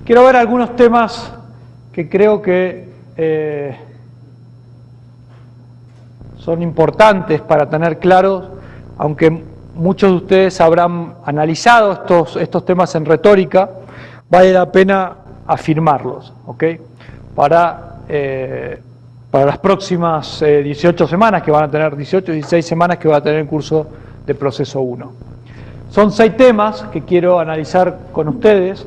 Quiero ver algunos temas que creo que son importantes para tener claros, aunque muchos de ustedes habrán analizado estos temas en retórica, vale la pena afirmarlos, ¿ok? Para las próximas 18 semanas que van a tener, 18, 16 semanas que va a tener el curso de Proceso 1. Son 6 temas que quiero analizar con ustedes.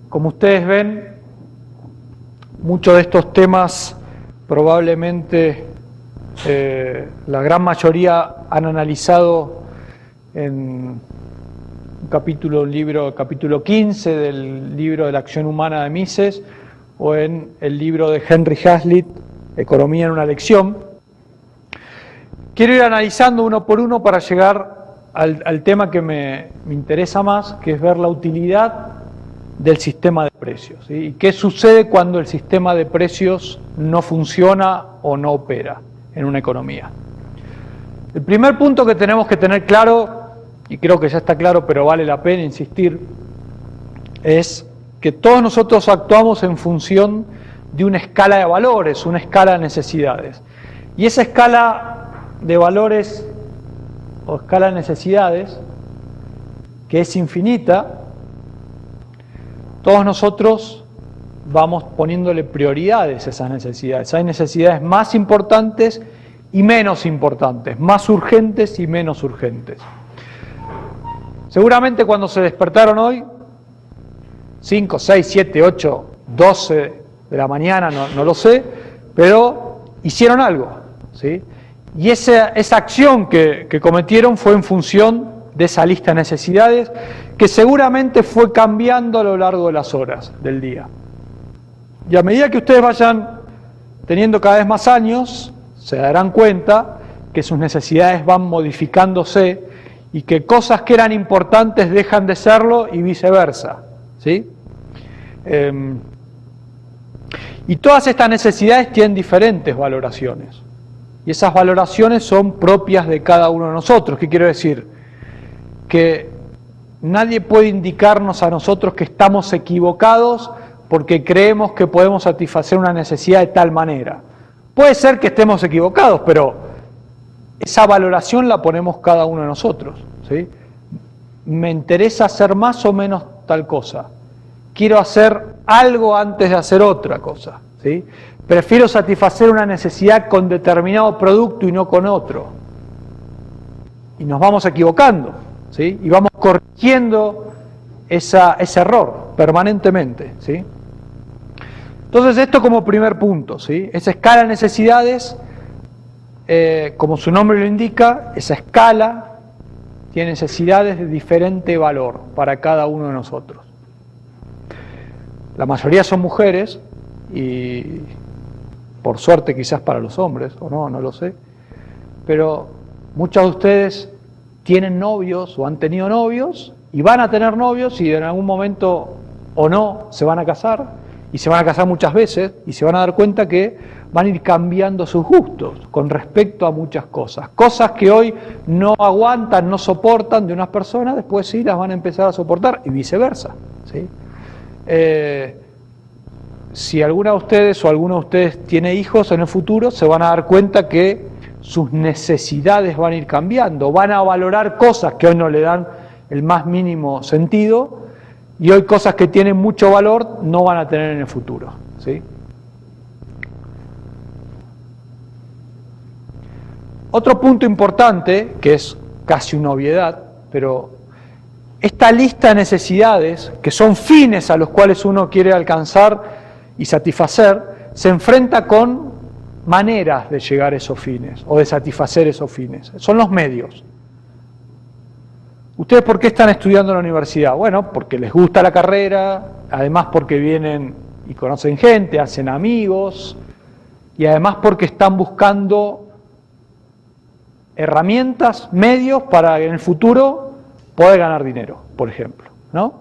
Como ustedes ven, muchos de estos temas probablemente la gran mayoría han analizado en un libro, capítulo 15 del libro de la acción humana de Mises, o en el libro de Henry Hazlitt, Economía en una lección. Quiero ir analizando uno por uno para llegar al tema que me interesa más, que es ver la utilidad del sistema de precios, ¿sí? Y qué sucede cuando el sistema de precios no funciona o no opera en una economía. El primer punto que tenemos que tener claro, y creo que ya está claro, pero vale la pena insistir, es que todos nosotros actuamos en función de una escala de valores, una escala de necesidades. Y esa escala de valores o escala de necesidades, que es infinita, todos nosotros vamos poniéndole prioridades a esas necesidades. Hay necesidades más importantes y menos importantes, más urgentes y menos urgentes. Seguramente cuando se despertaron hoy, 5, 6, 7, 8, 12 de la mañana, no lo sé, pero hicieron algo, ¿sí? Y esa acción que cometieron fue en función de esa lista de necesidades que seguramente fue cambiando a lo largo de las horas del día. Y a medida que ustedes vayan teniendo cada vez más años, se darán cuenta que sus necesidades van modificándose y que cosas que eran importantes dejan de serlo y viceversa, ¿sí? Y todas estas necesidades tienen diferentes valoraciones. Y esas valoraciones son propias de cada uno de nosotros. ¿Qué quiero decir? Que nadie puede indicarnos a nosotros que estamos equivocados porque creemos que podemos satisfacer una necesidad de tal manera. Puede ser que estemos equivocados, pero esa valoración la ponemos cada uno de nosotros, ¿sí? Me interesa hacer más o menos tal cosa. Quiero hacer algo antes de hacer otra cosa, ¿sí? Prefiero satisfacer una necesidad con determinado producto y no con otro. Y nos vamos equivocando, ¿sí? Y vamos corrigiendo ese error permanentemente, ¿sí? Entonces esto como primer punto, ¿sí? Esa escala de necesidades, como su nombre lo indica, esa escala tiene necesidades de diferente valor para cada uno de nosotros. La mayoría son mujeres y por suerte quizás para los hombres, o no lo sé, pero muchos de ustedes tienen novios o han tenido novios y van a tener novios y en algún momento o no se van a casar y se van a casar muchas veces y se van a dar cuenta que van a ir cambiando sus gustos con respecto a muchas cosas. Cosas que hoy no aguantan, no soportan de unas personas, después sí las van a empezar a soportar y viceversa, ¿sí? Si alguna de ustedes o alguno de ustedes tiene hijos en el futuro, se van a dar cuenta que sus necesidades van a ir cambiando, van a valorar cosas que hoy no le dan el más mínimo sentido y hoy cosas que tienen mucho valor no van a tener en el futuro, ¿sí? Otro punto importante, que es casi una obviedad, pero esta lista de necesidades, que son fines a los cuales uno quiere alcanzar y satisfacer, se enfrenta con maneras de llegar a esos fines o de satisfacer esos fines. Son los medios. ¿Ustedes por qué están estudiando en la universidad? Bueno, porque les gusta la carrera, además porque vienen y conocen gente, hacen amigos, y además porque están buscando herramientas, medios para en el futuro poder ganar dinero, por ejemplo, ¿no?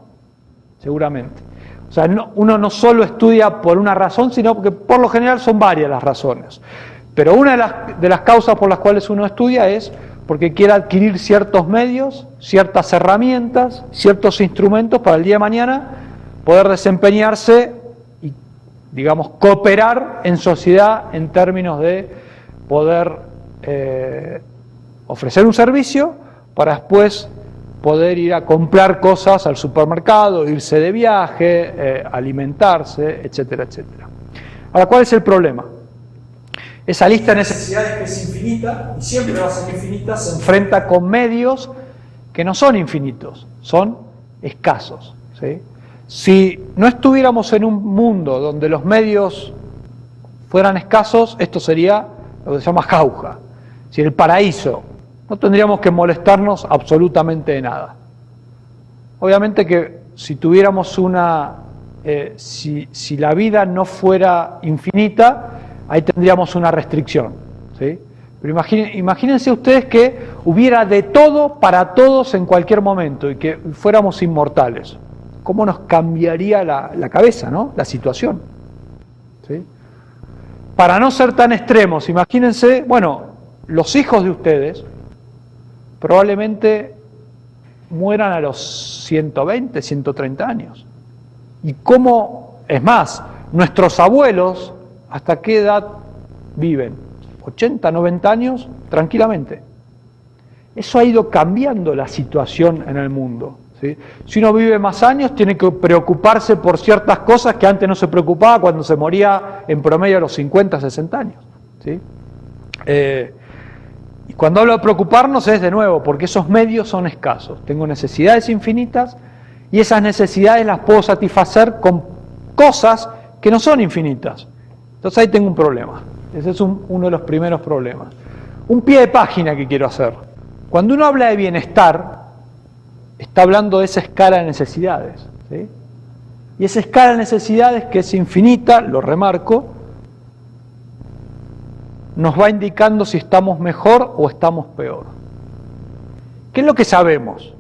Seguramente. O sea, uno no solo estudia por una razón, sino porque por lo general son varias las razones. Pero una de las causas por las cuales uno estudia es porque quiere adquirir ciertos medios, ciertas herramientas, ciertos instrumentos para el día de mañana poder desempeñarse y, digamos, cooperar en sociedad en términos de poder ofrecer un servicio para después poder ir a comprar cosas al supermercado, irse de viaje, alimentarse, etcétera, etcétera. Ahora, ¿cuál es el problema? Esa lista de necesidades que es infinita, y siempre va a ser infinita, se enfrenta con medios que no son infinitos, son escasos, ¿sí? Si no estuviéramos en un mundo donde los medios fueran escasos, esto sería lo que se llama jauja, si el paraíso, no tendríamos que molestarnos absolutamente de nada. Obviamente que si tuviéramos si la vida no fuera infinita, ahí tendríamos una restricción, ¿sí? Pero imagínense ustedes que hubiera de todo para todos en cualquier momento y que fuéramos inmortales. ¿Cómo nos cambiaría la cabeza, ¿no? La situación, ¿sí? Para no ser tan extremos, imagínense, bueno, los hijos de ustedes probablemente mueran a los 120, 130 años. ¿Y cómo? Es más, nuestros abuelos, ¿hasta qué edad viven? 80, 90 años, tranquilamente. Eso ha ido cambiando la situación en el mundo, ¿sí? Si uno vive más años, tiene que preocuparse por ciertas cosas que antes no se preocupaba cuando se moría en promedio a los 50, 60 años, ¿sí? Y cuando hablo de preocuparnos es de nuevo, porque esos medios son escasos. Tengo necesidades infinitas y esas necesidades las puedo satisfacer con cosas que no son infinitas. Entonces ahí tengo un problema. Ese es uno de los primeros problemas. Un pie de página que quiero hacer. Cuando uno habla de bienestar, está hablando de esa escala de necesidades, ¿sí? Y esa escala de necesidades, que es infinita, lo remarco, nos va indicando si estamos mejor o estamos peor. ¿Qué es lo que sabemos?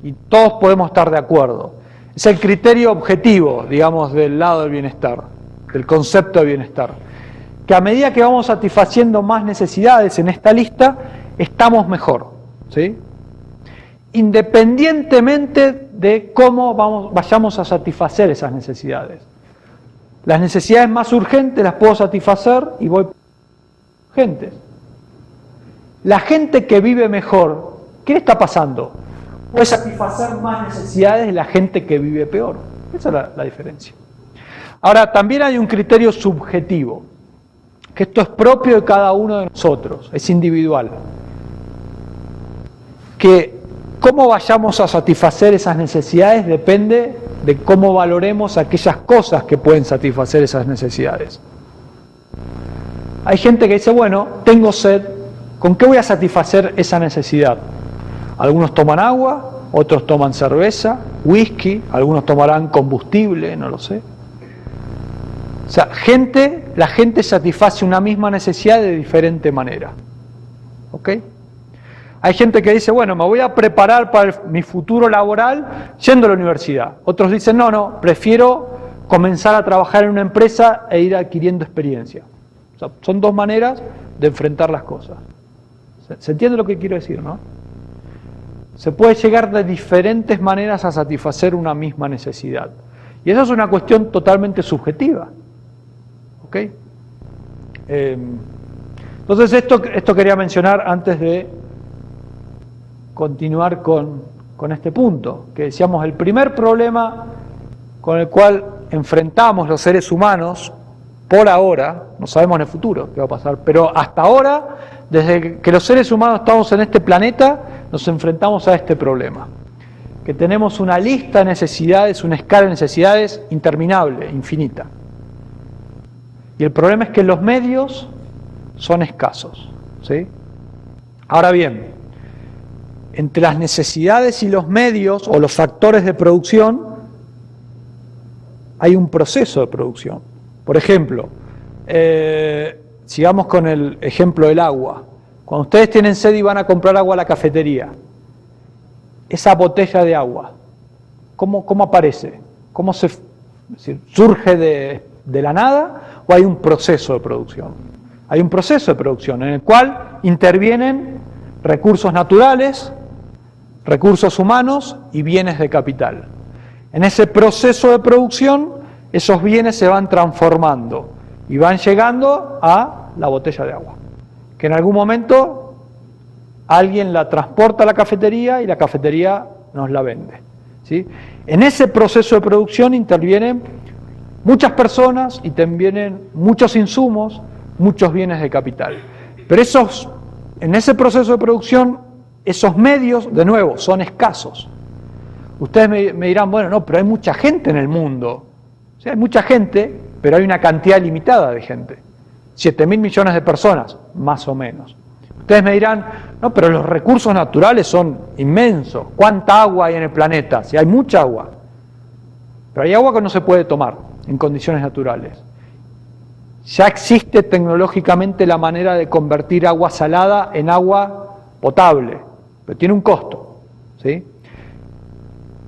Y todos podemos estar de acuerdo. Es el criterio objetivo, digamos, del lado del bienestar, del concepto de bienestar. Que a medida que vamos satisfaciendo más necesidades en esta lista, estamos mejor, ¿sí? Independientemente de cómo vayamos a satisfacer esas necesidades. Las necesidades más urgentes las puedo satisfacer y voy urgentes. La gente que vive mejor, ¿qué le está pasando? Puede satisfacer más necesidades de la gente que vive peor. Esa es la diferencia. Ahora, también hay un criterio subjetivo, que esto es propio de cada uno de nosotros, es individual. Que cómo vayamos a satisfacer esas necesidades depende de cómo valoremos aquellas cosas que pueden satisfacer esas necesidades. Hay gente que dice, bueno, tengo sed, ¿con qué voy a satisfacer esa necesidad? Algunos toman agua, otros toman cerveza, whisky, algunos tomarán combustible, no lo sé. O sea, la gente satisface una misma necesidad de diferente manera. ¿Ok? Hay gente que dice, bueno, me voy a preparar para mi futuro laboral yendo a la universidad. Otros dicen, no, prefiero comenzar a trabajar en una empresa e ir adquiriendo experiencia. O sea, son dos maneras de enfrentar las cosas. ¿Se entiende lo que quiero decir, no? Se puede llegar de diferentes maneras a satisfacer una misma necesidad. Y eso es una cuestión totalmente subjetiva. ¿Ok? Entonces esto quería mencionar antes de continuar con este punto, que decíamos el primer problema con el cual enfrentamos los seres humanos, por ahora, no sabemos en el futuro qué va a pasar, pero hasta ahora, desde que los seres humanos estamos en este planeta, nos enfrentamos a este problema, que tenemos una lista de necesidades, una escala de necesidades interminable, infinita. Y el problema es que los medios son escasos, ¿sí? Ahora bien, entre las necesidades y los medios, o los factores de producción, hay un proceso de producción. Por ejemplo, sigamos con el ejemplo del agua. Cuando ustedes tienen sed y van a comprar agua a la cafetería, esa botella de agua, ¿cómo aparece? ¿Cómo surge de la nada o hay un proceso de producción? Hay un proceso de producción en el cual intervienen recursos naturales, recursos humanos y bienes de capital. En ese proceso de producción, esos bienes se van transformando y van llegando a la botella de agua, que en algún momento alguien la transporta a la cafetería y la cafetería nos la vende, ¿sí? En ese proceso de producción intervienen muchas personas y intervienen muchos insumos, muchos bienes de capital. Pero en ese proceso de producción, esos medios, de nuevo, son escasos. Ustedes me dirán, bueno, no, pero hay mucha gente en el mundo. Sí, hay mucha gente, pero hay una cantidad limitada de gente. 7.000 millones de personas, más o menos. Ustedes me dirán, no, pero los recursos naturales son inmensos. ¿Cuánta agua hay en el planeta? Si hay mucha agua. Pero hay agua que no se puede tomar en condiciones naturales. Ya existe tecnológicamente la manera de convertir agua salada en agua potable, pero tiene un costo, ¿sí?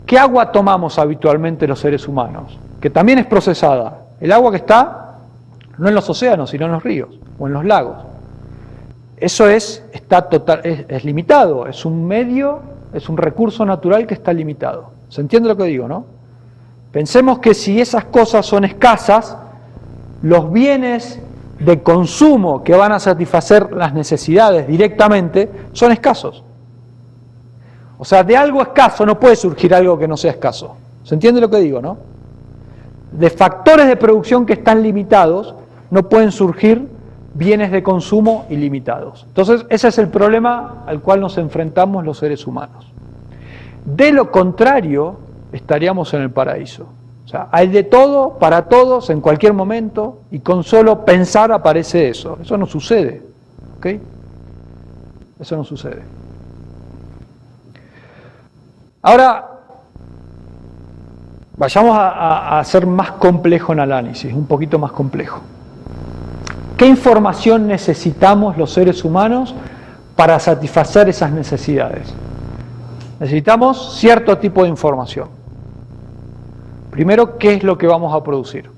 ¿Qué agua tomamos habitualmente los seres humanos? Que también es procesada. El agua que está no en los océanos, sino en los ríos o en los lagos. Eso es limitado, es un medio, es un recurso natural que está limitado. ¿Se entiende lo que digo, no? Pensemos que si esas cosas son escasas, los bienes de consumo que van a satisfacer las necesidades directamente son escasos. O sea, de algo escaso no puede surgir algo que no sea escaso. ¿Se entiende lo que digo, no? De factores de producción que están limitados no pueden surgir bienes de consumo ilimitados. Entonces, ese es el problema al cual nos enfrentamos los seres humanos. De lo contrario, estaríamos en el paraíso. O sea, hay de todo, para todos, en cualquier momento, y con solo pensar aparece eso. Eso no sucede, ¿ok? Eso no sucede. Ahora, vayamos a hacer más complejo el análisis, un poquito más complejo. ¿Qué información necesitamos los seres humanos para satisfacer esas necesidades? Necesitamos cierto tipo de información. Primero, ¿qué es lo que vamos a producir?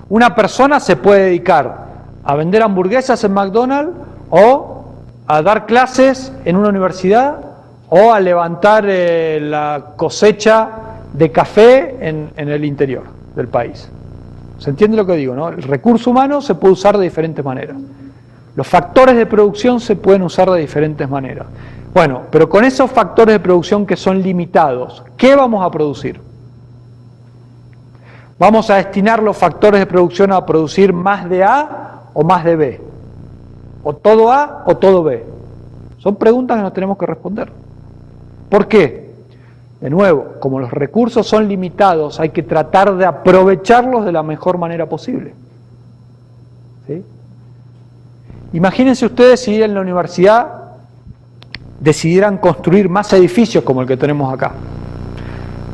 Una persona se puede dedicar a vender hamburguesas en McDonald's o a dar clases en una universidad o a levantar la cosecha de café en el interior del país. ¿Se entiende lo que digo, no? El recurso humano se puede usar de diferentes maneras. Los factores de producción se pueden usar de diferentes maneras. Bueno, pero con esos factores de producción que son limitados, ¿qué vamos a producir? ¿Vamos a destinar los factores de producción a producir más de A o más de B? ¿O todo A o todo B? Son preguntas que nos tenemos que responder. ¿Por qué? De nuevo, como los recursos son limitados, hay que tratar de aprovecharlos de la mejor manera posible. ¿Sí? Imagínense ustedes si en la universidad decidieran construir más edificios como el que tenemos acá.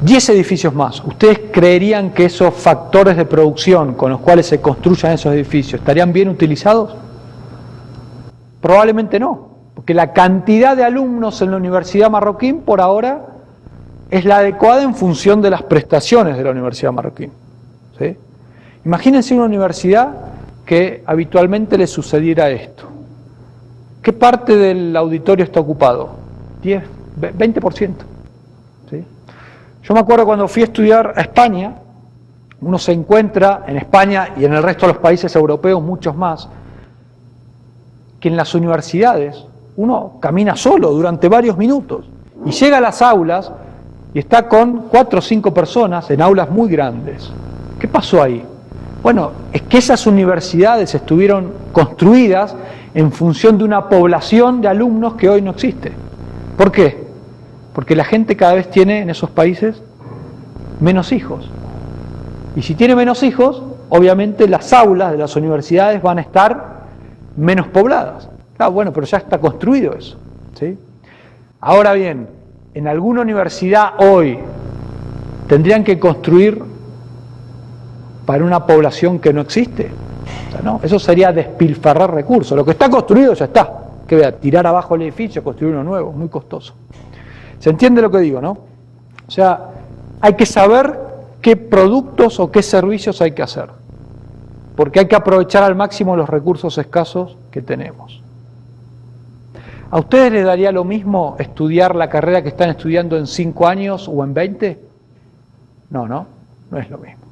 10 edificios más. ¿Ustedes creerían que esos factores de producción con los cuales se construyan esos edificios estarían bien utilizados? Probablemente no, porque la cantidad de alumnos en la Universidad Marroquín por ahora es la adecuada en función de las prestaciones de la Universidad Marroquín. ¿Sí? Imagínense una universidad que habitualmente le sucediera esto. ¿Qué parte del auditorio está ocupado? 10, 20%. ¿Sí? Yo me acuerdo cuando fui a estudiar a España, uno se encuentra en España y en el resto de los países europeos, muchos más, que en las universidades uno camina solo durante varios minutos y llega a las aulas y está con 4 o 5 personas en aulas muy grandes. ¿Qué pasó ahí? Bueno, es que esas universidades estuvieron construidas en función de una población de alumnos que hoy no existe. ¿Por qué? Porque la gente cada vez tiene en esos países menos hijos. Y si tiene menos hijos, obviamente las aulas de las universidades van a estar menos pobladas. Claro, bueno, pero ya está construido eso, ¿sí? Ahora bien, en alguna universidad hoy tendrían que construir para una población que no existe. O sea, no, eso sería despilfarrar recursos. Lo que está construido ya está. Que voy a tirar abajo el edificio, construir uno nuevo, muy costoso. ¿Se entiende lo que digo, no? O sea, hay que saber qué productos o qué servicios hay que hacer, porque hay que aprovechar al máximo los recursos escasos que tenemos. ¿A ustedes les daría lo mismo estudiar la carrera que están estudiando en 5 años o en 20? No, no es lo mismo.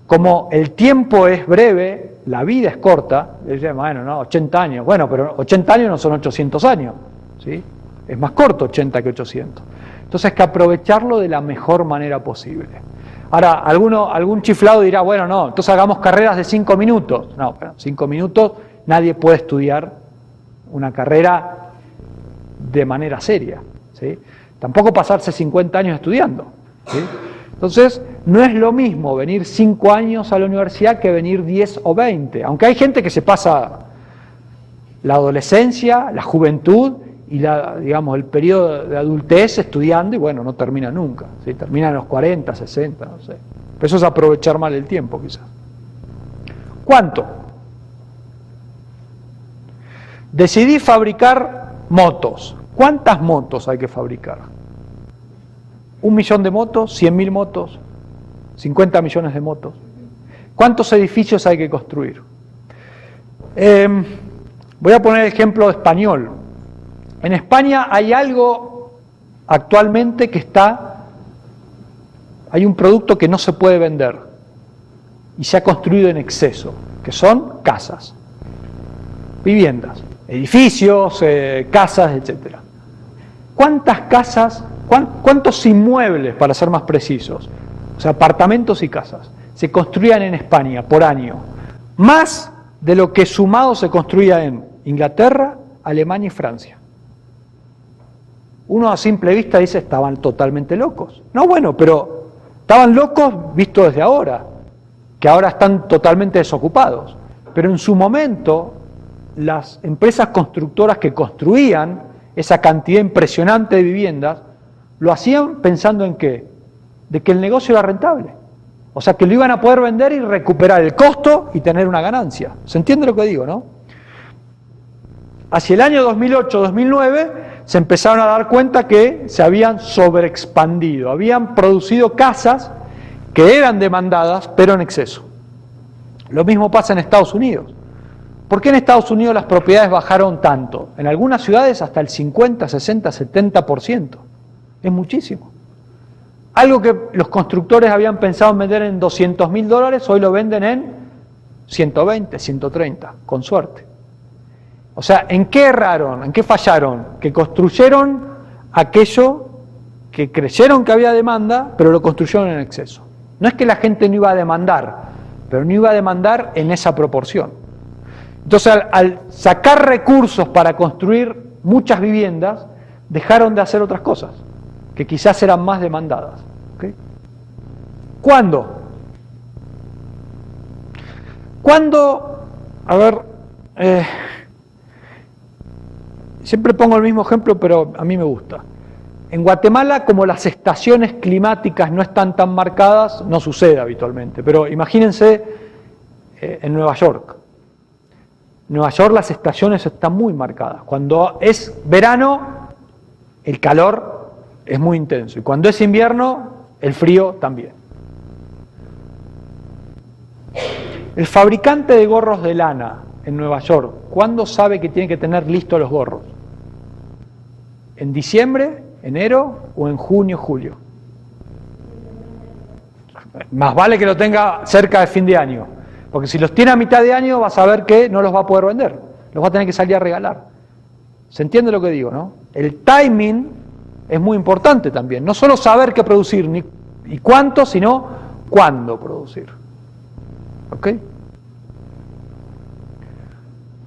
Como el tiempo es breve, la vida es corta, bueno, no, 80 años, bueno, pero 80 años no son 800 años, ¿sí? Es más corto 80 que 800. Entonces hay que aprovecharlo de la mejor manera posible. Ahora, algún chiflado dirá, bueno, no, entonces hagamos carreras de 5 minutos. No, pero 5 minutos nadie puede estudiar una carrera de manera seria, ¿sí? Tampoco pasarse 50 años estudiando, ¿sí? Entonces, no es lo mismo venir 5 años a la universidad que venir 10 o 20, aunque hay gente que se pasa la adolescencia, la juventud y el periodo de adultez estudiando y bueno, no termina nunca, ¿sí? Termina en los 40, 60, no sé. Pero eso es aprovechar mal el tiempo quizás. ¿Cuánto? Decidí fabricar motos. ¿Cuántas motos hay que fabricar? 1 millón de motos, 100.000 motos, 50 millones de motos. ¿Cuántos edificios hay que construir? Voy a poner el ejemplo español. En España hay algo actualmente hay un producto que no se puede vender y se ha construido en exceso, que son casas, viviendas, edificios, casas, etc. ¿Cuántas casas, cuántos inmuebles, para ser más precisos, o sea, apartamentos y casas, se construían en España por año? Más de lo que sumado se construía en Inglaterra, Alemania y Francia. Uno a simple vista dice, estaban totalmente locos. No, bueno, pero estaban locos visto desde ahora, que ahora están totalmente desocupados. Pero en su momento, las empresas constructoras que construían esa cantidad impresionante de viviendas, lo hacían pensando en ¿qué? De que el negocio era rentable. O sea, que lo iban a poder vender y recuperar el costo y tener una ganancia. ¿Se entiende lo que digo, no? Hacia el año 2008-2009 se empezaron a dar cuenta que se habían sobreexpandido, habían producido casas que eran demandadas, pero en exceso. Lo mismo pasa en Estados Unidos. ¿Por qué en Estados Unidos las propiedades bajaron tanto? En algunas ciudades hasta el 50, 60, 70%. Es muchísimo. Algo que los constructores habían pensado en vender en $200.000, hoy lo venden en 120, 130, con suerte. O sea, ¿en qué erraron? ¿En qué fallaron? Que construyeron aquello que creyeron que había demanda, pero lo construyeron en exceso. No es que la gente no iba a demandar, pero no iba a demandar en esa proporción. Entonces, al sacar recursos para construir muchas viviendas, dejaron de hacer otras cosas, que quizás eran más demandadas. ¿Okay? ¿Cuándo? ¿Cuándo? A ver, siempre pongo el mismo ejemplo, pero a mí me gusta. En Guatemala, como las estaciones climáticas no están tan marcadas, no sucede habitualmente, pero imagínense en Nueva York. En Nueva York las estaciones están muy marcadas. Cuando es verano, el calor es muy intenso, y cuando es invierno, el frío también. El fabricante de gorros de lana en Nueva York, ¿cuándo sabe que tiene que tener listos los gorros? ¿En diciembre, enero o en junio, julio? Más vale que lo tenga cerca de fin de año, porque si los tiene a mitad de año vas a ver que no los va a poder vender, los va a tener que salir a regalar. ¿Se entiende lo que digo, no? El timing es muy importante también, no solo saber qué producir ni y cuánto, sino cuándo producir. ¿Ok?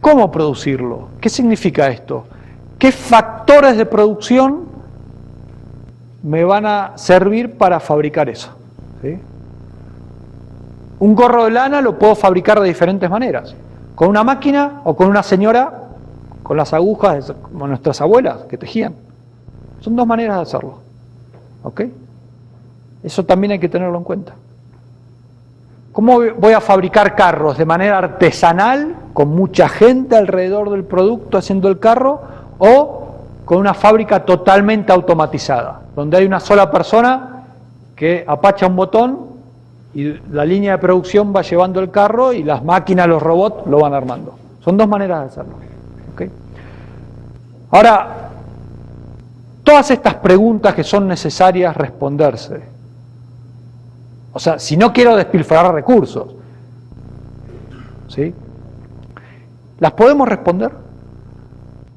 ¿Cómo producirlo? ¿Qué significa esto? ¿Qué factores de producción me van a servir para fabricar eso? ¿Sí? Un gorro de lana lo puedo fabricar de diferentes maneras. Con una máquina o con una señora, con las agujas como nuestras abuelas que tejían. Son dos maneras de hacerlo. ¿Ok? Eso también hay que tenerlo en cuenta. ¿Cómo voy a fabricar carros? ¿De manera artesanal, con mucha gente alrededor del producto haciendo el carro? ¿O con una fábrica totalmente automatizada, donde hay una sola persona que apacha un botón y la línea de producción va llevando el carro y las máquinas, los robots lo van armando? Son dos maneras de hacerlo. ¿Okay? Ahora, todas estas preguntas que son necesarias responderse, o sea, si no quiero despilfarrar recursos, ¿sí? ¿Las podemos responder?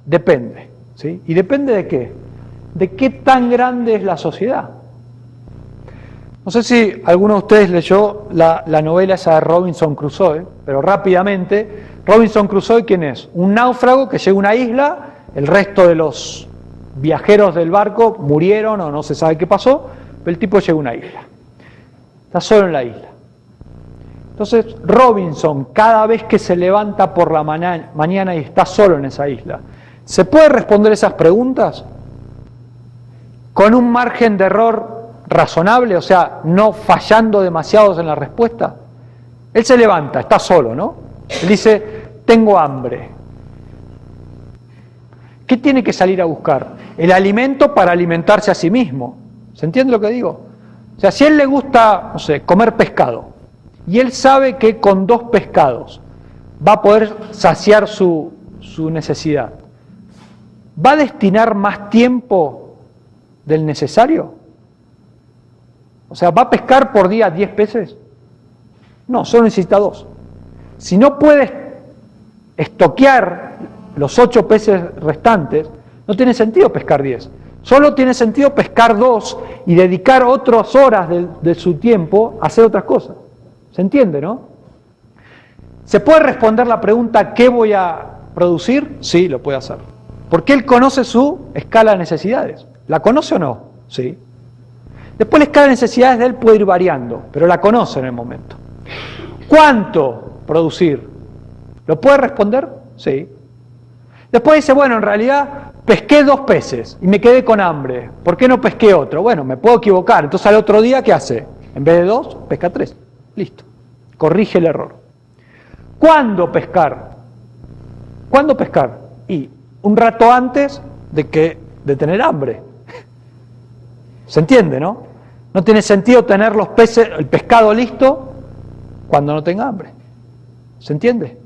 Depende, ¿sí? ¿Y depende de qué? De qué tan grande es la sociedad. No sé si alguno de ustedes leyó la novela esa de Robinson Crusoe, pero rápidamente, Robinson Crusoe, ¿quién es? Un náufrago que llega a una isla, el resto de los viajeros del barco murieron o no se sabe qué pasó, pero el tipo llega a una isla. Está solo en la isla. Entonces, Robinson, cada vez que se levanta por la mañana y está solo en esa isla, ¿se puede responder esas preguntas con un margen de error razonable? O sea, no fallando demasiados en la respuesta. Él se levanta, está solo, ¿no? Él dice, tengo hambre. ¿Qué tiene que salir a buscar? El alimento para alimentarse a sí mismo. ¿Se entiende lo que digo? O sea, si a él le gusta, no sé, comer pescado, y él sabe que con 2 pescados va a poder saciar su necesidad, ¿va a destinar más tiempo del necesario? O sea, ¿va a pescar por día 10 peces? No, solo necesita 2. Si no puedes estoquear los 8 peces restantes, no tiene sentido pescar 10. Solo tiene sentido pescar 2 y dedicar otras horas de su tiempo a hacer otras cosas. ¿Se entiende, no? ¿Se puede responder la pregunta ¿qué voy a producir? Sí, lo puede hacer. Porque él conoce su escala de necesidades. ¿La conoce o no? Sí. Después la escala de necesidades de él puede ir variando, pero la conoce en el momento. ¿Cuánto producir? ¿Lo puede responder? Sí. Después dice, bueno, en realidad pesqué 2 peces y me quedé con hambre. ¿Por qué no pesqué otro? Bueno, me puedo equivocar. Entonces al otro día, ¿qué hace? En vez de 2, pesca 3. Listo. Corrige el error. ¿Cuándo pescar? ¿Cuándo pescar? Y un rato antes de tener hambre. ¿Se entiende, no? No tiene sentido tener los peces, el pescado listo cuando no tenga hambre. ¿Se entiende?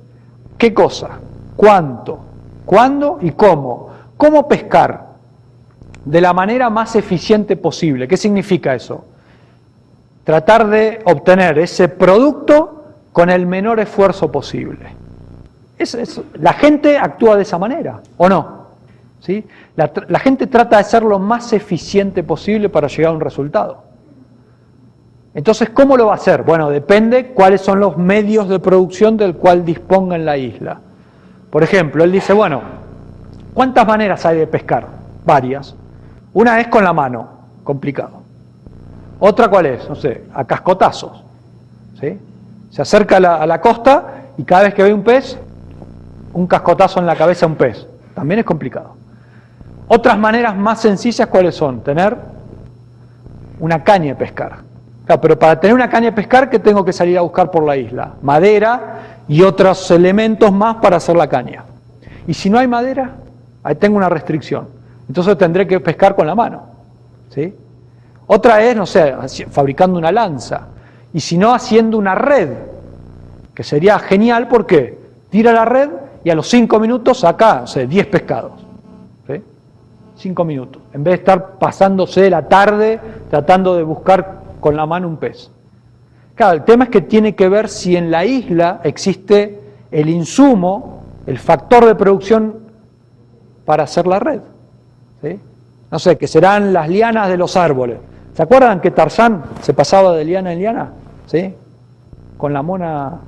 ¿Qué cosa? ¿Cuánto? ¿Cuándo y cómo? ¿Cómo pescar de la manera más eficiente posible? ¿Qué significa eso? Tratar de obtener ese producto con el menor esfuerzo posible. La gente actúa de esa manera, ¿o no? ¿Sí? La gente trata de ser lo más eficiente posible para llegar a un resultado. Entonces, ¿cómo lo va a hacer? Bueno, depende cuáles son los medios de producción del cual disponga en la isla. Por ejemplo, él dice, bueno, ¿cuántas maneras hay de pescar? Varias. Una es con la mano, complicado. Otra, ¿cuál es? No sé, a cascotazos. ¿Sí? Se acerca a la costa y cada vez que ve un pez, un cascotazo en la cabeza a un pez. También es complicado. Otras maneras más sencillas, ¿cuáles son? Tener una caña de pescar. Claro, pero para tener una caña de pescar, ¿qué tengo que salir a buscar por la isla? Madera y otros elementos más para hacer la caña. Y si no hay madera, ahí tengo una restricción. Entonces tendré que pescar con la mano. ¿Sí? Otra es, no sé, fabricando una lanza. Y si no, haciendo una red, que sería genial porque tira la red y a los 5 minutos saca, no sé, 10 pescados. ¿Sí? 5 minutos. En vez de estar pasándose la tarde tratando de buscar con la mano un pez. Claro, el tema es que tiene que ver si en la isla existe el insumo, el factor de producción para hacer la red. ¿Sí? No sé, que serán las lianas de los árboles. ¿Se acuerdan que Tarzán se pasaba de liana en liana? ¿Sí? Con la mona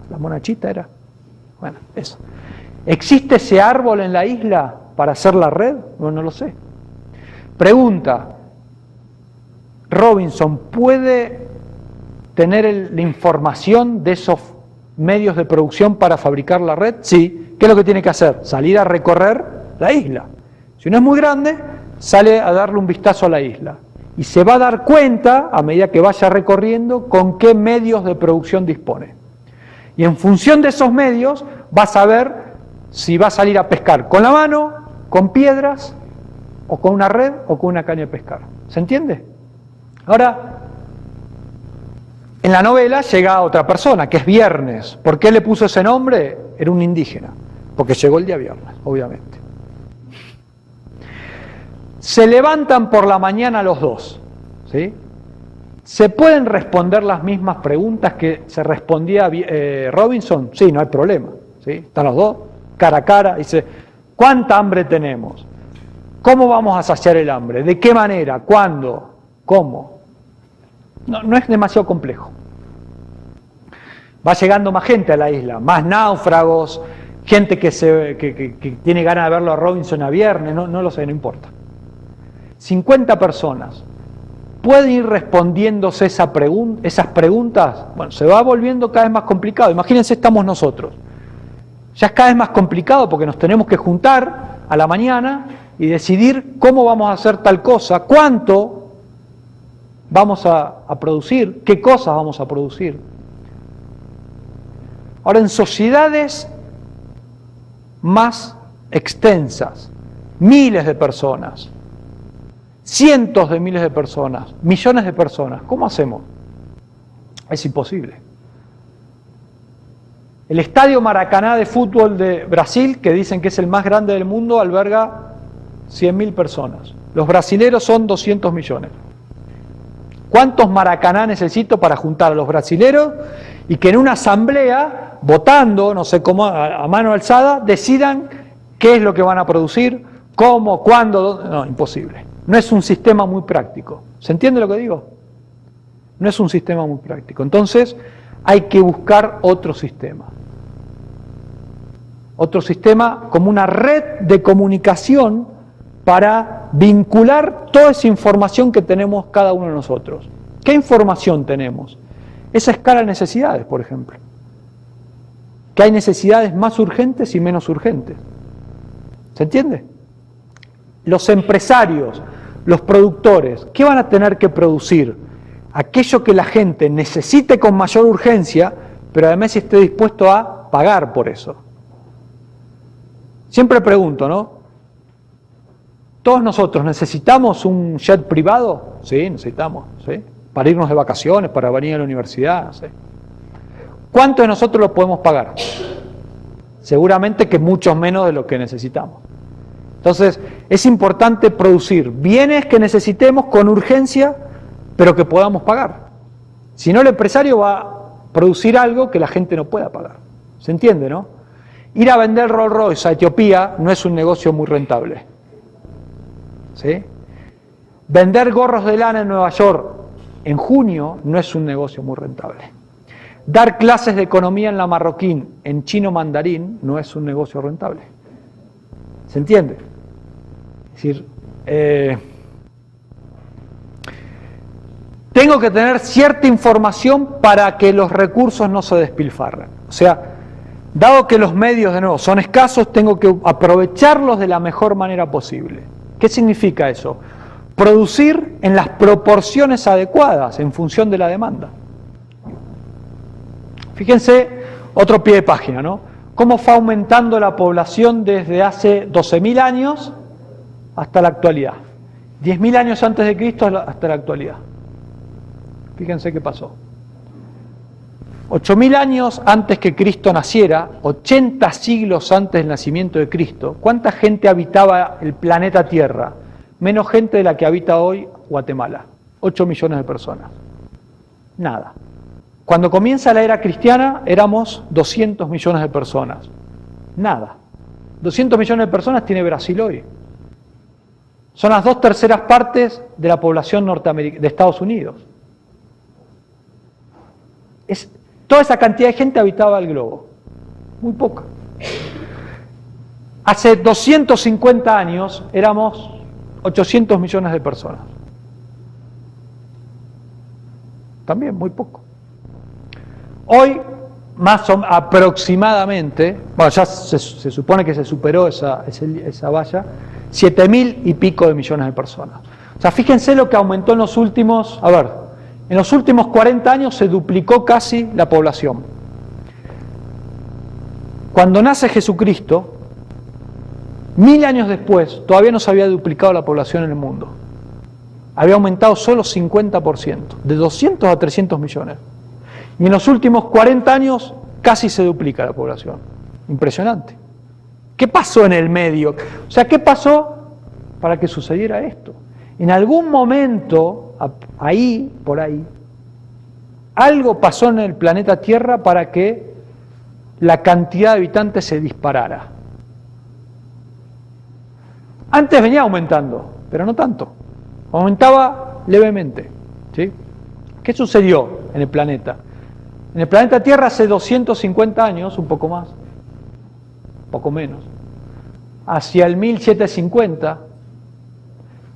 chita era. Bueno, eso. ¿Existe ese árbol en la isla para hacer la red? No lo sé. Pregunta, ¿Robinson puede tener la información de esos medios de producción para fabricar la red? Sí. ¿Qué es lo que tiene que hacer? Salir a recorrer la isla. Si no es muy grande, sale a darle un vistazo a la isla. Y se va a dar cuenta, a medida que vaya recorriendo, con qué medios de producción dispone. Y en función de esos medios, va a saber si va a salir a pescar con la mano, con piedras, o con una red, o con una caña de pescar. ¿Se entiende? Ahora, en la novela llega otra persona, que es Viernes. ¿Por qué le puso ese nombre? Era un indígena. Porque llegó el día viernes, obviamente. Se levantan por la mañana los dos, ¿sí? ¿Se pueden responder las mismas preguntas que se respondía Robinson? Sí, no hay problema, ¿sí? Están los dos, cara a cara, dice, ¿cuánta hambre tenemos? ¿Cómo vamos a saciar el hambre? ¿De qué manera? ¿Cuándo? ¿Cómo? No es demasiado complejo. Va llegando más gente a la isla, más náufragos, gente que tiene ganas de verlo a Robinson a viernes, no lo sé, no importa. 50 personas. ¿Pueden ir respondiéndose esas preguntas? Bueno, se va volviendo cada vez más complicado. Imagínense, estamos nosotros. Ya es cada vez más complicado porque nos tenemos que juntar a la mañana y decidir cómo vamos a hacer tal cosa, cuánto vamos a producir, qué cosas vamos a producir. Ahora, en sociedades más extensas, miles de personas, cientos de miles de personas, millones de personas, ¿cómo hacemos? Es imposible. El Estadio Maracaná de fútbol de Brasil, que dicen que es el más grande del mundo, alberga 100.000 personas. Los brasileros son 200 millones. ¿Cuántos Maracaná necesito para juntar a los brasileros y que en una asamblea, votando, no sé cómo, a mano alzada, decidan qué es lo que van a producir, cómo, cuándo? ¿Dónde? No, imposible. No es un sistema muy práctico. ¿Se entiende lo que digo? No es un sistema muy práctico. Entonces, hay que buscar otro sistema. Otro sistema como una red de comunicación para vincular toda esa información que tenemos cada uno de nosotros. ¿Qué información tenemos? Esa escala de necesidades, por ejemplo. Que hay necesidades más urgentes y menos urgentes. ¿Se entiende? Los empresarios, los productores, ¿qué van a tener que producir? Aquello que la gente necesite con mayor urgencia, pero además esté dispuesto a pagar por eso. Siempre pregunto, ¿no? ¿Todos nosotros necesitamos un jet privado? Sí, necesitamos, ¿sí? Para irnos de vacaciones, para venir a la universidad, ¿sí? ¿Cuántos de nosotros lo podemos pagar? Seguramente que muchos menos de lo que necesitamos. Entonces, es importante producir bienes que necesitemos con urgencia, pero que podamos pagar. Si no, el empresario va a producir algo que la gente no pueda pagar. ¿Se entiende, no? Ir a vender Rolls Royce a Etiopía no es un negocio muy rentable. ¿Sí? Vender gorros de lana en Nueva York en junio no es un negocio muy rentable. Dar clases de economía en la Marroquín en chino mandarín no es un negocio rentable. ¿Se entiende? Es decir, tengo que tener cierta información para que los recursos no se despilfarren. O sea, dado que los medios, de nuevo, son escasos, tengo que aprovecharlos de la mejor manera posible. ¿Qué significa eso? Producir en las proporciones adecuadas en función de la demanda. Fíjense, otro pie de página, ¿no? Cómo fue aumentando la población desde hace 12.000 años hasta la actualidad. 10.000 años antes de Cristo hasta la actualidad. Fíjense qué pasó. 8.000 años antes que Cristo naciera, 80 siglos antes del nacimiento de Cristo, ¿cuánta gente habitaba el planeta Tierra? Menos gente de la que habita hoy Guatemala. 8 millones de personas. Nada. Cuando comienza la era cristiana, éramos 200 millones de personas. Nada. 200 millones de personas tiene Brasil hoy. Son las 2/3 partes de la población de Estados Unidos. Toda esa cantidad de gente habitaba el globo. Muy poca. Hace 250 años éramos 800 millones de personas. También muy poco. Hoy, más o menos, aproximadamente, bueno, ya se supone que se superó esa valla, 7.000 y pico de millones de personas. O sea, fíjense lo que aumentó en los últimos, en los últimos 40 años se duplicó casi la población. Cuando nace Jesucristo, 1000 años después, todavía no se había duplicado la población en el mundo. Había aumentado solo 50%, de 200 a 300 millones. Y en los últimos 40 años casi se duplica la población. Impresionante. ¿Qué pasó en el medio? O sea, ¿qué pasó para que sucediera esto. En algún momento, ahí, por ahí, algo pasó en el planeta Tierra para que la cantidad de habitantes se disparara. Antes venía aumentando, pero no tanto. Aumentaba levemente. ¿Sí? ¿Qué sucedió en el planeta? En el planeta Tierra hace 250 años, un poco más, poco menos, hacia el 1750,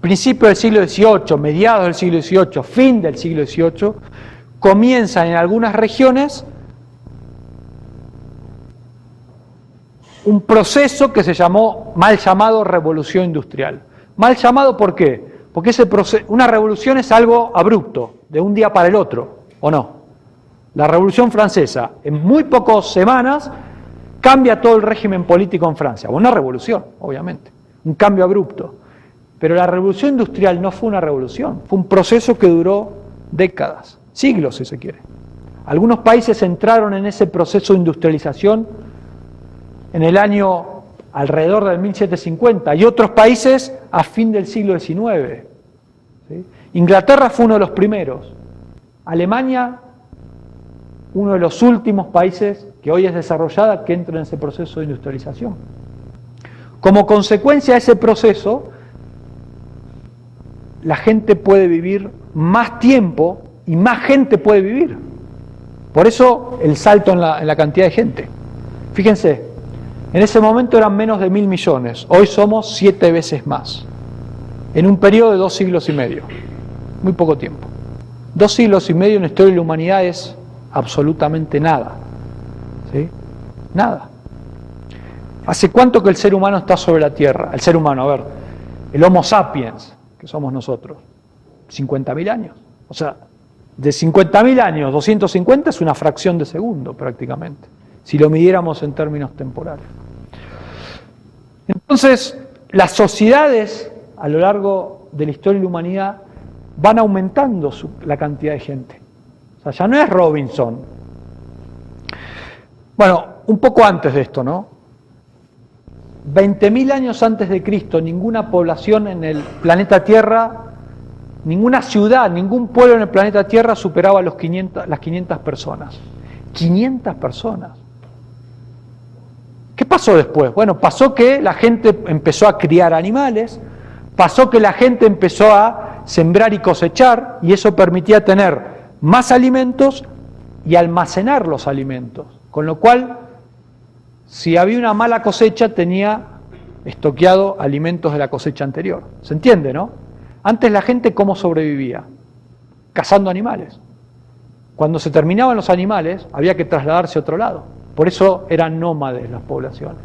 principio del siglo XVIII, mediados del siglo XVIII, fin del siglo XVIII, comienzan en algunas regiones un proceso que se llamó, mal llamado revolución industrial. Mal llamado, ¿por qué? Porque una revolución es algo abrupto, de un día para el otro, ¿o no? La Revolución Francesa, en muy pocas semanas, cambia todo el régimen político en Francia. Una revolución, obviamente, un cambio abrupto. Pero la revolución industrial no fue una revolución, fue un proceso que duró décadas, siglos si se quiere. Algunos países entraron en ese proceso de industrialización en el año alrededor del 1750 y otros países a fin del siglo XIX. ¿Sí? Inglaterra fue uno de los primeros, Alemania uno de los últimos países que hoy es desarrollada que entra en ese proceso de industrialización. Como consecuencia de ese proceso, la gente puede vivir más tiempo y más gente puede vivir. Por eso el salto en la cantidad de gente. Fíjense, en ese momento eran menos de 1.000 millones, hoy somos 7 veces más, en un periodo de 2 siglos y medio, muy poco tiempo. 2 siglos y medio en la historia de la humanidad es absolutamente nada, ¿sí? Nada. ¿Hace cuánto que el ser humano está sobre la Tierra? El ser humano, a ver, el Homo sapiens, que somos nosotros, 50.000 años. O sea, de 50.000 años, 250 es una fracción de segundo prácticamente, si lo midiéramos en términos temporales. Entonces, las sociedades a lo largo de la historia de la humanidad van aumentando la cantidad de gente. O sea, ya no es Robinson. Bueno, un poco antes de esto, ¿no? 20.000 años antes de Cristo, ninguna población en el planeta Tierra, ninguna ciudad, ningún pueblo en el planeta Tierra superaba las 500 personas. 500 personas. ¿Qué pasó después? Bueno, pasó que la gente empezó a criar animales, pasó que la gente empezó a sembrar y cosechar, y eso permitía tener más alimentos y almacenar los alimentos. Con lo cual, si había una mala cosecha, tenía estoqueado alimentos de la cosecha anterior. ¿Se entiende, no? Antes la gente, ¿cómo sobrevivía? Cazando animales. Cuando se terminaban los animales, había que trasladarse a otro lado. Por eso eran nómades las poblaciones.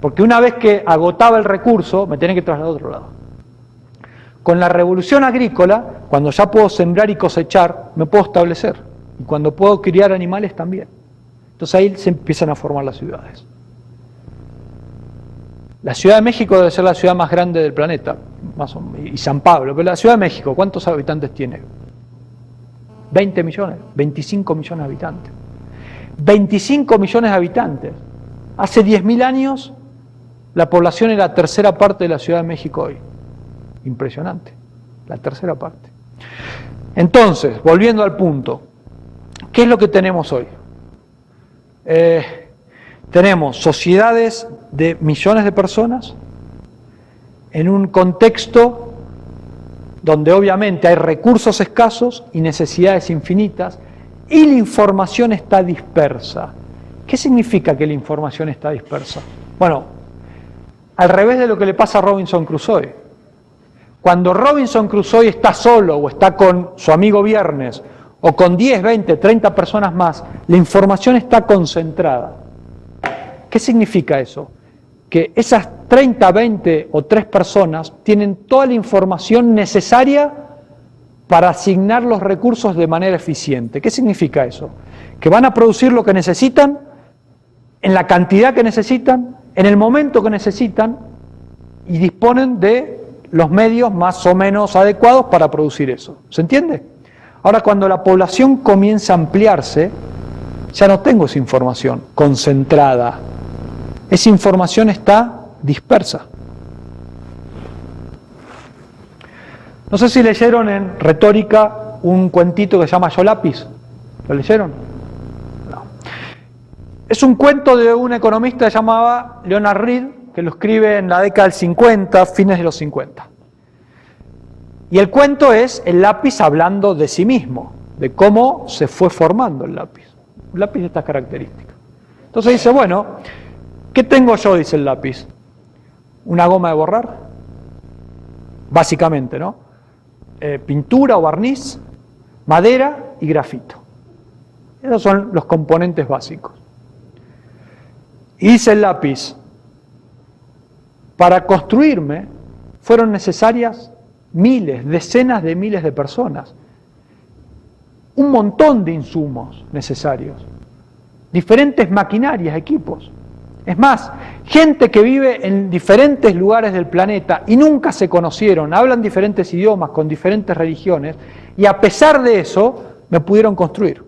Porque una vez que agotaba el recurso, me tenía que trasladar a otro lado. Con la revolución agrícola, cuando ya puedo sembrar y cosechar, me puedo establecer. Y cuando puedo criar animales también. Entonces ahí se empiezan a formar las ciudades. La Ciudad de México debe ser la ciudad más grande del planeta, más o menos, y San Pablo. Pero la Ciudad de México, ¿cuántos habitantes tiene? 20 millones, 25 millones de habitantes. 25 millones de habitantes. Hace 10.000 años la población era la tercera parte de la Ciudad de México hoy. Impresionante, la tercera parte. Entonces, volviendo al punto, ¿qué es lo que tenemos hoy? Tenemos sociedades de millones de personas en un contexto donde obviamente hay recursos escasos y necesidades infinitas y la información está dispersa. ¿Qué significa que la información está dispersa? Bueno, al revés de lo que le pasa a Robinson Crusoe. Cuando Robinson Crusoe está solo o está con su amigo Viernes o con 10, 20, 30 personas más, la información está concentrada. ¿Qué significa eso? Que esas 30, 20 o 3 personas tienen toda la información necesaria para asignar los recursos de manera eficiente. ¿Qué significa eso? Que van a producir lo que necesitan, en la cantidad que necesitan, en el momento que necesitan y disponen de los medios más o menos adecuados para producir eso. ¿Se entiende? Ahora, cuando la población comienza a ampliarse, ya no tengo esa información concentrada. Esa información está dispersa. No sé si leyeron en Retórica un cuentito que se llama Yo lápiz. ¿Lo leyeron? No. Es un cuento de un economista que se llamaba Leonard Read, que lo escribe en la década del 50, fines de los 50. Y el cuento es el lápiz hablando de sí mismo, de cómo se fue formando el lápiz. Un lápiz de estas características. Entonces dice, bueno, ¿qué tengo yo? Dice el lápiz. Una goma de borrar, básicamente, ¿no? Pintura o barniz, madera y grafito. Esos son los componentes básicos. Y dice el lápiz, para construirme fueron necesarias miles, decenas de miles de personas, un montón de insumos necesarios, diferentes maquinarias, equipos. Es más, gente que vive en diferentes lugares del planeta y nunca se conocieron, hablan diferentes idiomas, con diferentes religiones, y a pesar de eso me pudieron construir.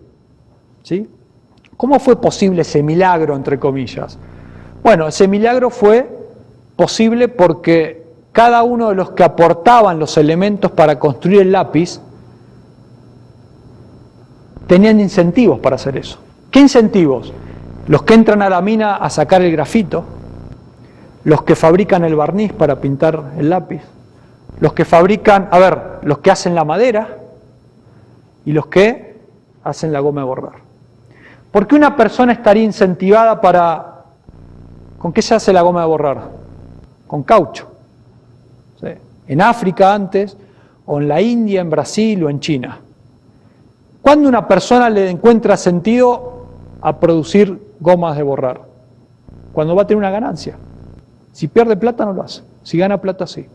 ¿Sí? ¿Cómo fue posible ese milagro, entre comillas? Bueno, ese milagro fue posible porque cada uno de los que aportaban los elementos para construir el lápiz tenían incentivos para hacer eso. ¿Qué incentivos? Los que entran a la mina a sacar el grafito, los que fabrican el barniz para pintar el lápiz, los que fabrican, los que hacen la madera y los que hacen la goma de borrar. ¿Por qué una persona estaría incentivada para... ¿Con qué se hace la goma de borrar? Con caucho. ¿Sí? En África antes, o en la India, en Brasil o en China. ¿Cuándo una persona le encuentra sentido a producir gomas de borrar? Cuando va a tener una ganancia. Si pierde plata no lo hace, si gana plata sí.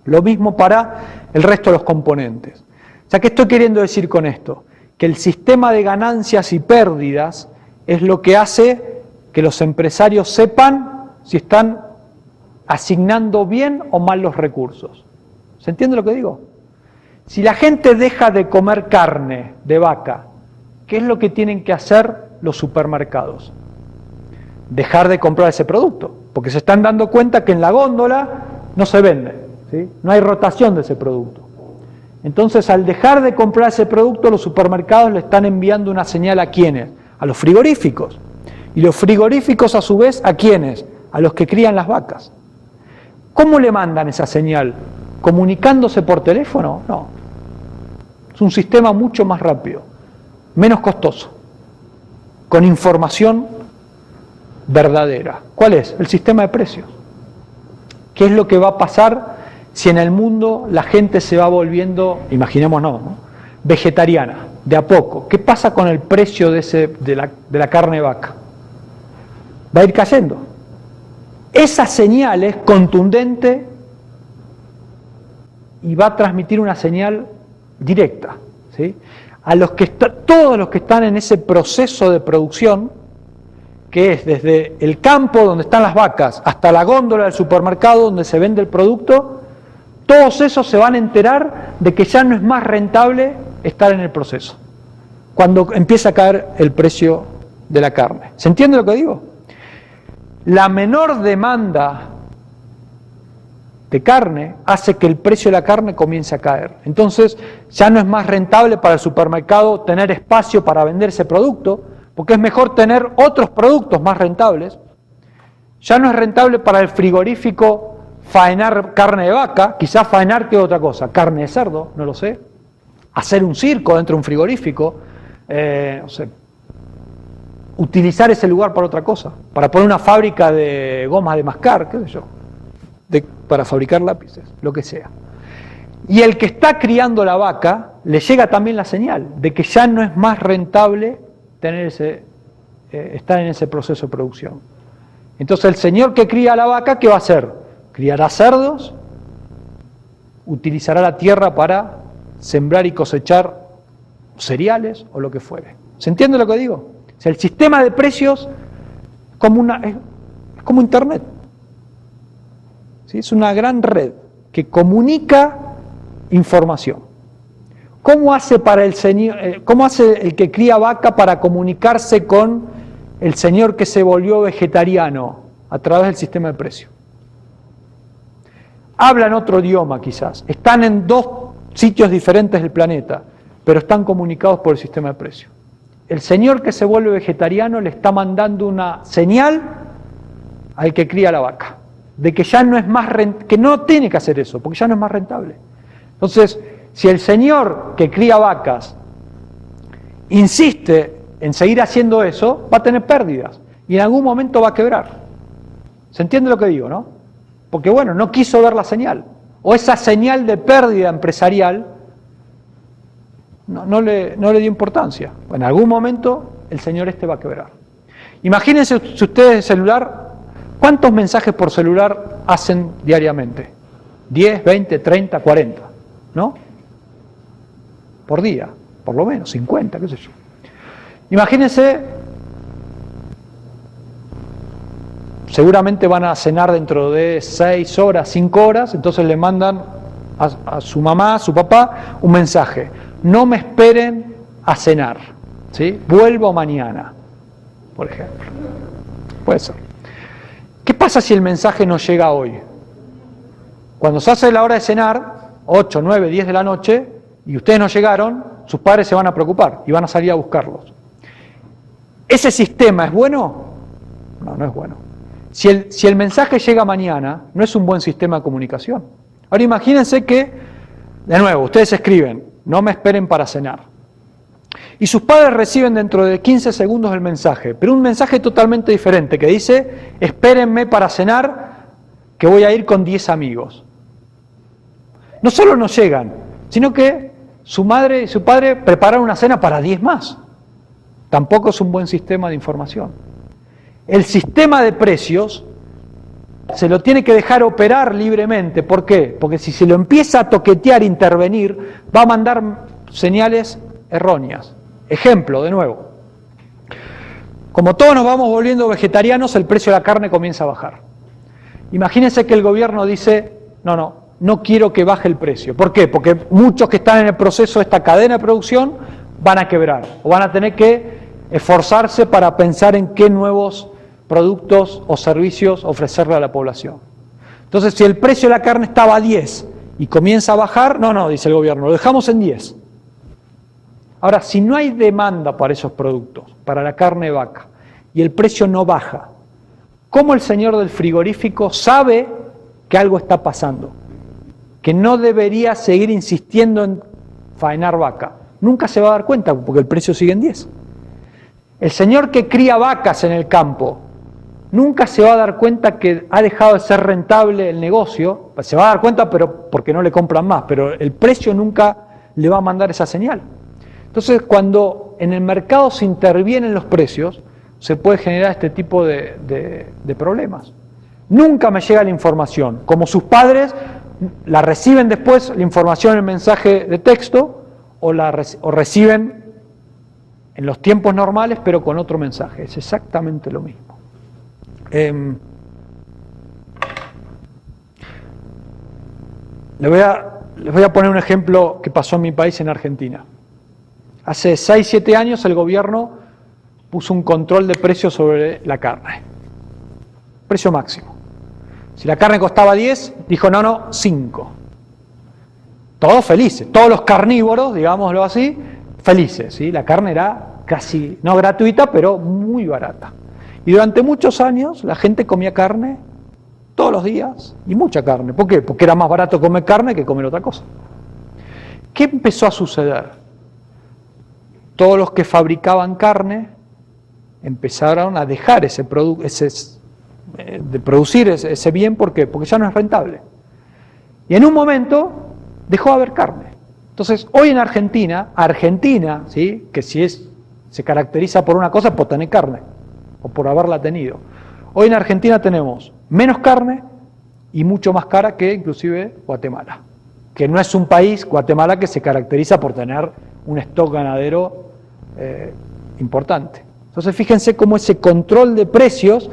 Lo mismo para el resto de los componentes. O sea, ¿qué estoy queriendo decir con esto? Que el sistema de ganancias y pérdidas es lo que hace que los empresarios sepan si están asignando bien o mal los recursos. ¿Se entiende lo que digo? Si la gente deja de comer carne de vaca, ¿qué es lo que tienen que hacer los supermercados? Dejar de comprar ese producto, porque se están dando cuenta que en la góndola no se vende, ¿sí? No hay rotación de ese producto. Entonces, al dejar de comprar ese producto, los supermercados le están enviando una señal ¿a quiénes? A los frigoríficos. Y los frigoríficos, a su vez, ¿a quiénes? A los que crían las vacas. ¿Cómo le mandan esa señal? ¿Comunicándose por teléfono? No. Es un sistema mucho más rápido, menos costoso, con información verdadera. ¿Cuál es? El sistema de precios. ¿Qué es lo que va a pasar si en el mundo la gente se va volviendo, imaginémonos, ¿no?, vegetariana, de a poco? ¿Qué pasa con el precio de la carne de vaca? Va a ir cayendo. Esa señal es contundente y va a transmitir una señal directa, ¿sí?, a todos los que están en ese proceso de producción, que es desde el campo donde están las vacas hasta la góndola del supermercado donde se vende el producto. Todos esos se van a enterar de que ya no es más rentable estar en el proceso, cuando empieza a caer el precio de la carne. ¿Se entiende lo que digo? La menor demanda de carne hace que el precio de la carne comience a caer. Entonces ya no es más rentable para el supermercado tener espacio para vender ese producto, porque es mejor tener otros productos más rentables. Ya no es rentable para el frigorífico faenar carne de vaca, quizás faenar que otra cosa, carne de cerdo, no lo sé, hacer un circo dentro de un frigorífico, no sé, utilizar ese lugar para otra cosa, para poner una fábrica de gomas de mascar, qué sé yo, para fabricar lápices, lo que sea. Y el que está criando la vaca, le llega también la señal de que ya no es más rentable estar en ese proceso de producción. Entonces el señor que cría la vaca, ¿qué va a hacer? Criará cerdos, utilizará la tierra para sembrar y cosechar cereales o lo que fuere. ¿Se entiende lo que digo? O sea, el sistema de precios es como Internet. ¿Sí? Es una gran red que comunica información. ¿Cómo hace el que cría vaca para comunicarse con el señor que se volvió vegetariano? A través del sistema de precios. Hablan otro idioma quizás, están en dos sitios diferentes del planeta, pero están comunicados por el sistema de precios. El señor que se vuelve vegetariano le está mandando una señal al que cría la vaca, de que ya no es más que no tiene que hacer eso, porque ya no es más rentable. Entonces, si el señor que cría vacas insiste en seguir haciendo eso, va a tener pérdidas y en algún momento va a quebrar. ¿Se entiende lo que digo, no? Porque bueno, no quiso ver la señal, o esa señal de pérdida empresarial no le dio importancia. En algún momento el señor este va a quebrar. Imagínense si ustedes de celular, ¿cuántos mensajes por celular hacen diariamente? 10, 20, 30, 40, ¿no? Por día, por lo menos, 50, qué sé yo. Imagínense, seguramente van a cenar dentro de 6 horas, 5 horas, entonces le mandan a su mamá, a su papá, un mensaje. No me esperen a cenar, ¿sí? Vuelvo mañana, por ejemplo. Puede ser. ¿Qué pasa si el mensaje no llega hoy? Cuando se hace la hora de cenar, 8, 9, 10 de la noche, y ustedes no llegaron, sus padres se van a preocupar y van a salir a buscarlos. ¿Ese sistema es bueno? No, no es bueno. Si el mensaje llega mañana, no es un buen sistema de comunicación. Ahora imagínense que, de nuevo, ustedes escriben, no me esperen para cenar. Y sus padres reciben dentro de 15 segundos el mensaje, pero un mensaje totalmente diferente que dice, espérenme para cenar, que voy a ir con 10 amigos. No solo no llegan, sino que su madre y su padre prepararon una cena para 10 más. Tampoco es un buen sistema de información. El sistema de precios se lo tiene que dejar operar libremente. ¿Por qué? Porque si se lo empieza a toquetear, intervenir, va a mandar señales erróneas. Ejemplo, de nuevo. Como todos nos vamos volviendo vegetarianos, el precio de la carne comienza a bajar. Imagínense que el gobierno dice, no quiero que baje el precio. ¿Por qué? Porque muchos que están en el proceso de esta cadena de producción van a quebrar o van a tener que esforzarse para pensar en qué nuevos productos o servicios ofrecerle a la población. Entonces, si el precio de la carne estaba a 10 y comienza a bajar, dice el gobierno, lo dejamos en 10. Ahora, si no hay demanda para esos productos, para la carne de vaca, y el precio no baja, ¿cómo el señor del frigorífico sabe que algo está pasando? Que no debería seguir insistiendo en faenar vaca. Nunca se va a dar cuenta porque el precio sigue en 10. El señor que cría vacas en el campo nunca se va a dar cuenta que ha dejado de ser rentable el negocio. Se va a dar cuenta, pero porque no le compran más, pero el precio nunca le va a mandar esa señal. Entonces, cuando en el mercado se intervienen los precios, se puede generar este tipo de problemas. Nunca me llega la información. Como sus padres la reciben después, la información en el mensaje de texto, o reciben en los tiempos normales, pero con otro mensaje. Es exactamente lo mismo. Les voy a poner un ejemplo que pasó en mi país, en Argentina. Hace 6, 7 años el gobierno puso un control de precios sobre la carne. Precio máximo. Si la carne costaba 10, dijo 5. Todos felices, todos los carnívoros, digámoslo así, felices, ¿sí? La carne era casi, no gratuita, pero muy barata. Y durante muchos años la gente comía carne todos los días, y mucha carne. ¿Por qué? Porque era más barato comer carne que comer otra cosa. ¿Qué empezó a suceder? Todos los que fabricaban carne empezaron a dejar ese producto, de producir ese bien. ¿Por qué? Porque ya no es rentable. Y en un momento dejó de haber carne. Entonces, hoy en Argentina, ¿sí? Que se caracteriza por una cosa, por tener carne, o por haberla tenido. Hoy en Argentina tenemos menos carne y mucho más cara que inclusive Guatemala, que no es un país, Guatemala, que se caracteriza por tener un stock ganadero importante. Entonces, fíjense cómo ese control de precios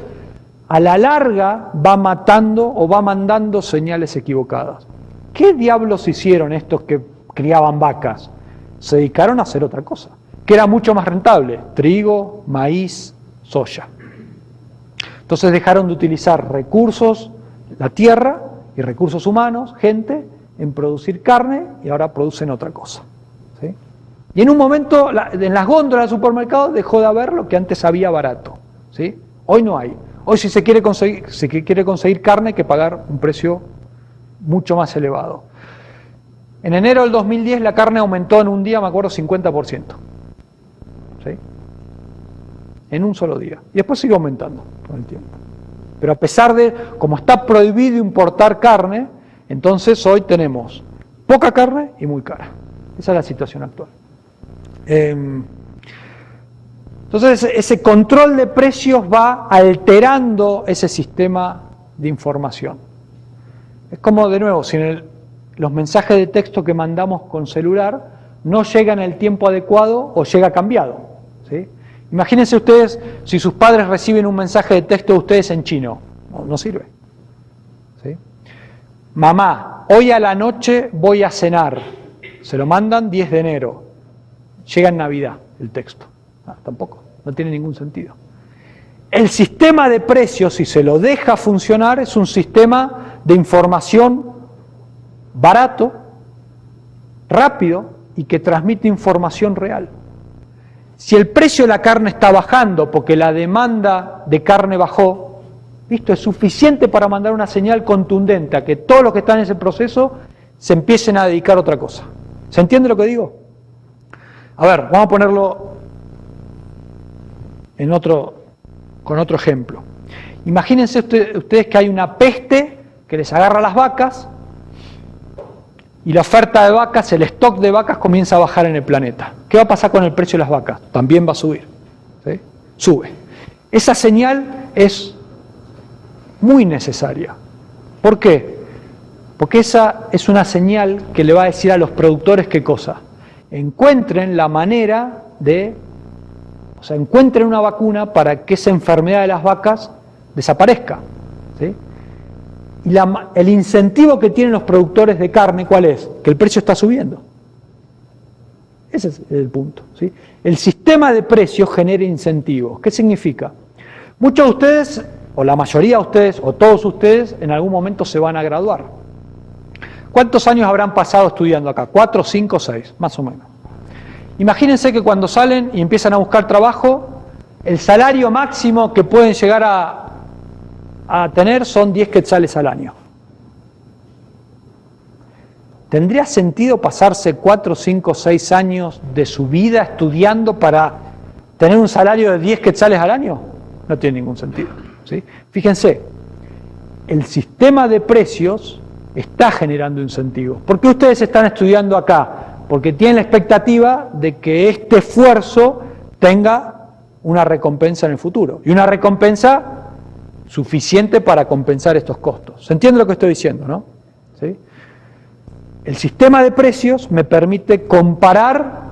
a la larga va matando o va mandando señales equivocadas. ¿Qué diablos hicieron estos que criaban vacas? Se dedicaron a hacer otra cosa, que era mucho más rentable: trigo, maíz, soya. Entonces dejaron de utilizar recursos, la tierra y recursos humanos, gente, en producir carne y ahora producen otra cosa. ¿Sí? Y en un momento, en las góndolas del supermercado dejó de haber lo que antes había barato. ¿Sí? Hoy no hay. Hoy si se quiere conseguir carne hay que pagar un precio mucho más elevado. En enero del 2010 la carne aumentó en un día, me acuerdo, 50%. ¿Sí? En un solo día. Y después sigue aumentando con el tiempo. Pero a pesar de, como está prohibido importar carne, entonces hoy tenemos poca carne y muy cara. Esa es la situación actual. Entonces ese control de precios va alterando ese sistema de información. Es como, de nuevo, si los mensajes de texto que mandamos con celular no llegan en el tiempo adecuado o llega cambiado. ¿Sí? Imagínense ustedes si sus padres reciben un mensaje de texto de ustedes en chino. No sirve. ¿Sí? Mamá, hoy a la noche voy a cenar. Se lo mandan 10 de enero. Llega en Navidad el texto. Tampoco, no tiene ningún sentido. El sistema de precios, si se lo deja funcionar, es un sistema de información barato, rápido y que transmite información real. Si el precio de la carne está bajando porque la demanda de carne bajó, listo, es suficiente para mandar una señal contundente a que todos los que están en ese proceso se empiecen a dedicar a otra cosa. ¿Se entiende lo que digo? A ver, vamos a ponerlo con otro ejemplo. Imagínense ustedes que hay una peste que les agarra a las vacas y la oferta de vacas, el stock de vacas comienza a bajar en el planeta. ¿Qué va a pasar con el precio de las vacas? También va a subir. ¿Sí? Sube. Esa señal es muy necesaria. ¿Por qué? Porque esa es una señal que le va a decir a los productores qué cosa. Encuentren la manera encuentren una vacuna para que esa enfermedad de las vacas desaparezca. ¿Sí? Y el incentivo que tienen los productores de carne, ¿cuál es? Que el precio está subiendo. Ese es el punto. ¿Sí? El sistema de precios genera incentivos. ¿Qué significa? Muchos de ustedes, o la mayoría de ustedes, o todos ustedes, en algún momento se van a graduar. ¿Cuántos años habrán pasado estudiando acá? 4, 5, 6, más o menos. Imagínense que cuando salen y empiezan a buscar trabajo, el salario máximo que pueden llegar a tener son 10 quetzales al año. ¿Tendría sentido pasarse 4, 5, 6 años de su vida estudiando para tener un salario de 10 quetzales al año? No tiene ningún sentido. ¿Sí? Fíjense, el sistema de precios está generando incentivos. ¿Por qué ustedes están estudiando acá? Porque tienen la expectativa de que este esfuerzo tenga una recompensa en el futuro. Y una recompensa suficiente para compensar estos costos. ¿Se entiende lo que estoy diciendo, no? ¿Sí? El sistema de precios me permite comparar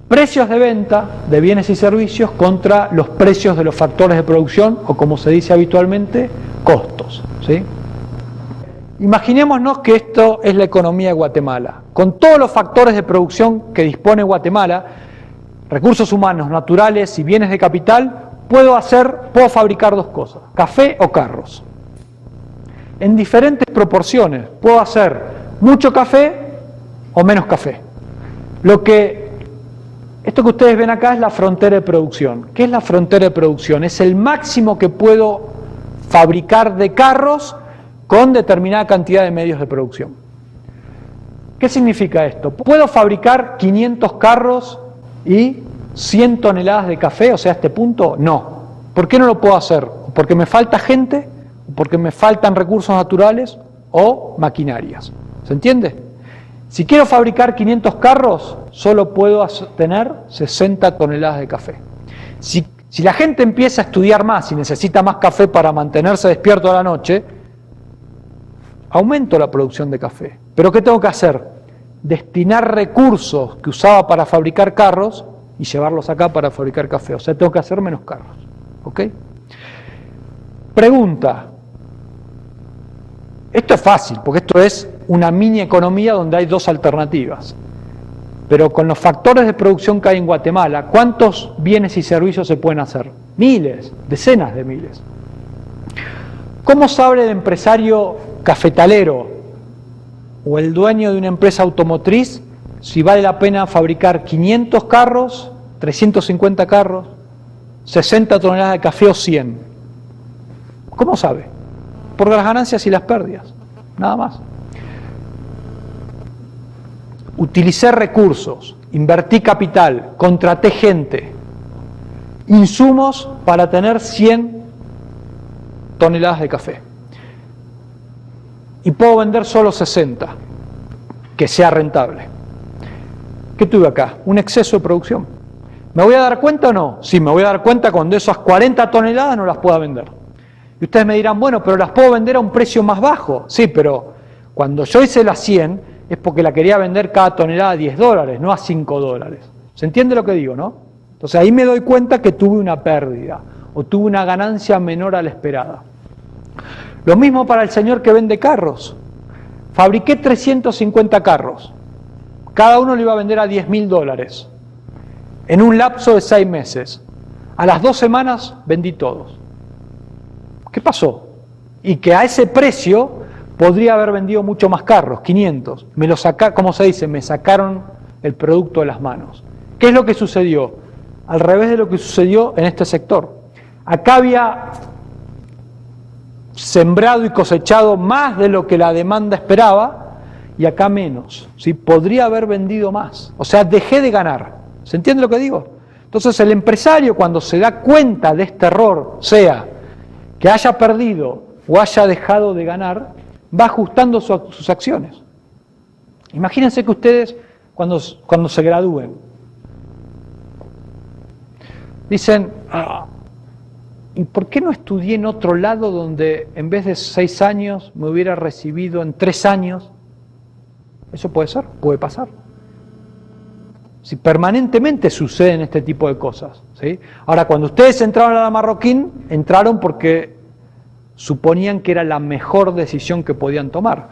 precios de venta de bienes y servicios contra los precios de los factores de producción, o como se dice habitualmente, costos. ¿Sí? Imaginémonos que esto es la economía de Guatemala. Con todos los factores de producción que dispone Guatemala, recursos humanos, naturales y bienes de capital, puedo fabricar dos cosas, café o carros. En diferentes proporciones, puedo hacer mucho café o menos café. Esto que ustedes ven acá es la frontera de producción. ¿Qué es la frontera de producción? Es el máximo que puedo fabricar de carros con determinada cantidad de medios de producción. ¿Qué significa esto? ¿Puedo fabricar 500 carros y 100 toneladas de café, o sea, a este punto? No. ¿Por qué no lo puedo hacer? ¿Porque me falta gente? ¿Porque me faltan recursos naturales? ¿O maquinarias? ¿Se entiende? Si quiero fabricar 500 carros, solo puedo tener 60 toneladas de café. Si la gente empieza a estudiar más y necesita más café para mantenerse despierto a la noche, aumento la producción de café. ¿Pero qué tengo que hacer? Destinar recursos que usaba para fabricar carros y llevarlos acá para fabricar café. O sea, tengo que hacer menos carros. ¿Ok? Pregunta. Esto es fácil, porque esto es una mini economía donde hay dos alternativas. Pero con los factores de producción que hay en Guatemala, ¿cuántos bienes y servicios se pueden hacer? Miles, decenas de miles. ¿Cómo sabe el empresario cafetalero o el dueño de una empresa automotriz si vale la pena fabricar 500 carros, 350 carros, 60 toneladas de café o 100? ¿Cómo sabe? Por las ganancias y las pérdidas, nada más. Utilicé recursos, invertí capital, contraté gente, insumos para tener 100 toneladas de café. Y puedo vender solo 60, que sea rentable. ¿Qué tuve acá? Un exceso de producción. ¿Me voy a dar cuenta o no? Sí, me voy a dar cuenta cuando esas 40 toneladas no las pueda vender. Y ustedes me dirán, bueno, pero las puedo vender a un precio más bajo. Sí, pero cuando yo hice las 100 es porque la quería vender cada tonelada a $10, no a $5. ¿Se entiende lo que digo, no? Entonces ahí me doy cuenta que tuve una pérdida o tuve una ganancia menor a la esperada. Lo mismo para el señor que vende carros. Fabriqué 350 carros. Cada uno le iba a vender a $10.000 en un lapso de 6 meses. A las 2 semanas vendí todos. ¿Qué pasó? Y que a ese precio podría haber vendido mucho más carros, 500. Me lo sacaron, como se dice, me sacaron el producto de las manos. ¿Qué es lo que sucedió? Al revés de lo que sucedió en este sector. Acá había sembrado y cosechado más de lo que la demanda esperaba y acá menos. ¿Sí? Podría haber vendido más. O sea, dejé de ganar. ¿Se entiende lo que digo? Entonces el empresario, cuando se da cuenta de este error, sea que haya perdido o haya dejado de ganar, va ajustando sus acciones. Imagínense que ustedes, cuando se gradúen, dicen, ¿y por qué no estudié en otro lado donde en vez de 6 años me hubiera recibido en 3 años? Eso puede ser, puede pasar. Si permanentemente suceden este tipo de cosas, ¿sí? Ahora, cuando ustedes entraron a la Marroquín, entraron porque suponían que era la mejor decisión que podían tomar.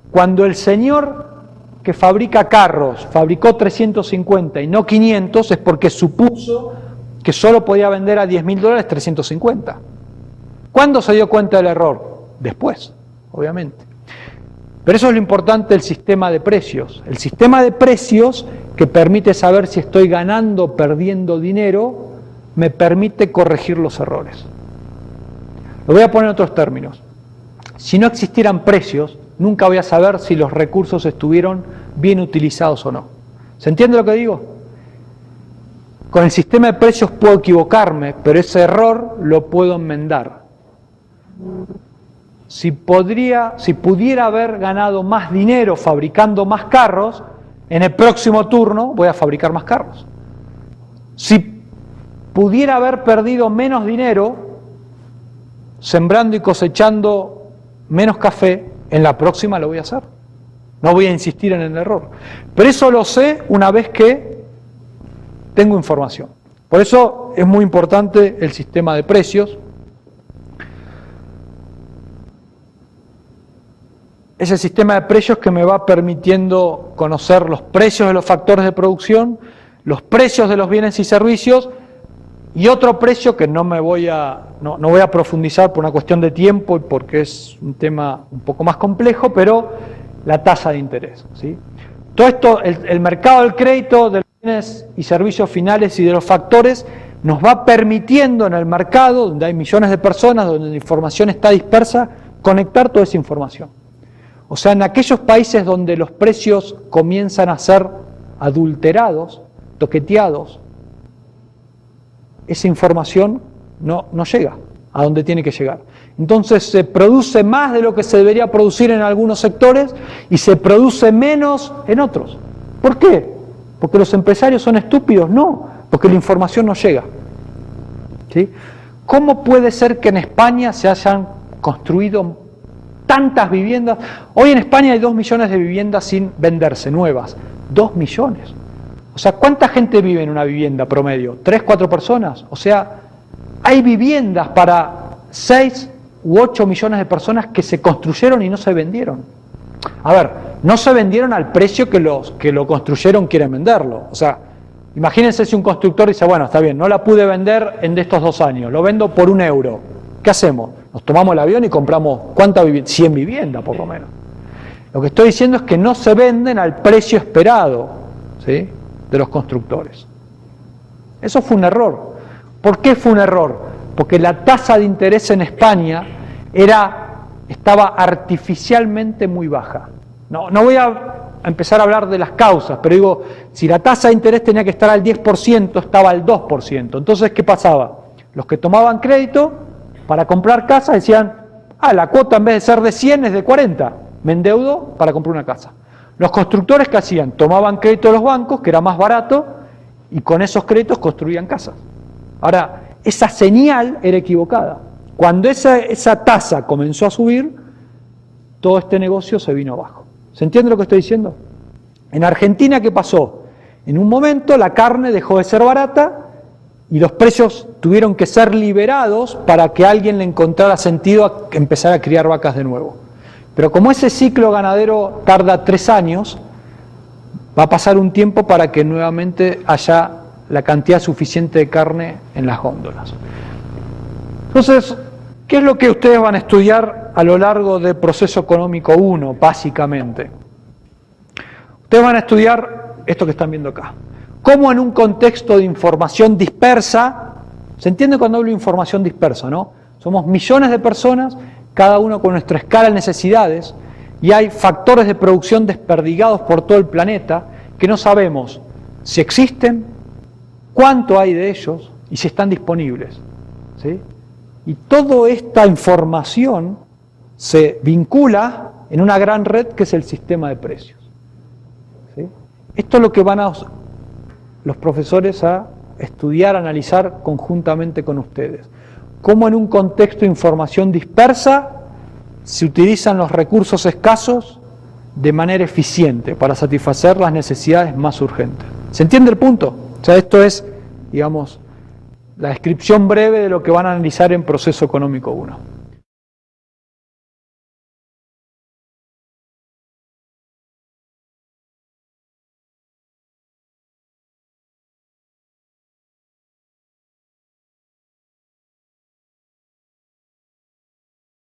Cuando el señor que fabrica carros fabricó 350 y no 500, es porque supuso que solo podía vender a $10.000 350. ¿Cuándo se dio cuenta del error? Después, obviamente. Pero eso es lo importante del sistema de precios. El sistema de precios que permite saber si estoy ganando o perdiendo dinero, me permite corregir los errores. Lo voy a poner en otros términos. Si no existieran precios, nunca voy a saber si los recursos estuvieron bien utilizados o no. ¿Se entiende lo que digo? Con el sistema de precios puedo equivocarme, pero ese error lo puedo enmendar. Si pudiera haber ganado más dinero fabricando más carros, en el próximo turno voy a fabricar más carros. Si pudiera haber perdido menos dinero sembrando y cosechando menos café, en la próxima lo voy a hacer. No voy a insistir en el error. Pero eso lo sé una vez que tengo información. Por eso es muy importante el sistema de precios. Ese sistema de precios que me va permitiendo conocer los precios de los factores de producción, los precios de los bienes y servicios, y otro precio que no voy a profundizar por una cuestión de tiempo y porque es un tema un poco más complejo, pero la tasa de interés, ¿sí? Todo esto, el mercado del crédito, de los bienes y servicios finales y de los factores, nos va permitiendo en el mercado, donde hay millones de personas, donde la información está dispersa, conectar toda esa información. O sea, en aquellos países donde los precios comienzan a ser adulterados, toqueteados, esa información no llega a donde tiene que llegar. Entonces se produce más de lo que se debería producir en algunos sectores y se produce menos en otros. ¿Por qué? ¿Porque los empresarios son estúpidos? No, porque la información no llega. ¿Sí? ¿Cómo puede ser que en España se hayan construido tantas viviendas? Hoy en España hay 2 millones de viviendas sin venderse, nuevas. 2 millones. O sea, ¿cuánta gente vive en una vivienda promedio? 3, 4 personas. O sea, hay viviendas para 6 u 8 millones de personas que se construyeron y no se vendieron. A ver, no se vendieron al precio que los que lo construyeron quieren venderlo. O sea, imagínense si un constructor dice, bueno, está bien, no la pude vender en estos 2 años, lo vendo por €1. ¿Qué hacemos? Nos tomamos el avión y compramos, ¿cuántas viviendas? 100 viviendas por lo menos. Lo que estoy diciendo es que no se venden al precio esperado, ¿sí?, de los constructores. Eso fue un error. ¿Por qué fue un error? Porque la tasa de interés en España estaba artificialmente muy baja. No voy a empezar a hablar de las causas, pero digo, si la tasa de interés tenía que estar al 10%, estaba al 2%. Entonces, ¿qué pasaba? Los que tomaban crédito para comprar casa decían, la cuota en vez de ser de 100 es de 40, me endeudo para comprar una casa. Los constructores, ¿qué hacían? Tomaban crédito de los bancos, que era más barato, y con esos créditos construían casas. Ahora, esa señal era equivocada. Cuando esa tasa comenzó a subir, todo este negocio se vino abajo. ¿Se entiende lo que estoy diciendo? En Argentina, ¿qué pasó? En un momento la carne dejó de ser barata y los precios tuvieron que ser liberados para que alguien le encontrara sentido a empezar a criar vacas de nuevo. Pero como ese ciclo ganadero tarda 3 años, va a pasar un tiempo para que nuevamente haya la cantidad suficiente de carne en las góndolas. Entonces, ¿qué es lo que ustedes van a estudiar a lo largo del proceso económico 1, básicamente? Ustedes van a estudiar esto que están viendo acá. Cómo en un contexto de información dispersa, ¿se entiende cuando hablo de información dispersa, no? Somos millones de personas, cada uno con nuestra escala de necesidades, y hay factores de producción desperdigados por todo el planeta que no sabemos si existen, cuánto hay de ellos y si están disponibles, ¿sí? Y toda esta información se vincula en una gran red que es el sistema de precios, ¿sí? Esto es lo que van los profesores a estudiar, analizar conjuntamente con ustedes. Cómo en un contexto de información dispersa se utilizan los recursos escasos de manera eficiente para satisfacer las necesidades más urgentes. ¿Se entiende el punto? O sea, esto es, digamos, la descripción breve de lo que van a analizar en Proceso Económico 1.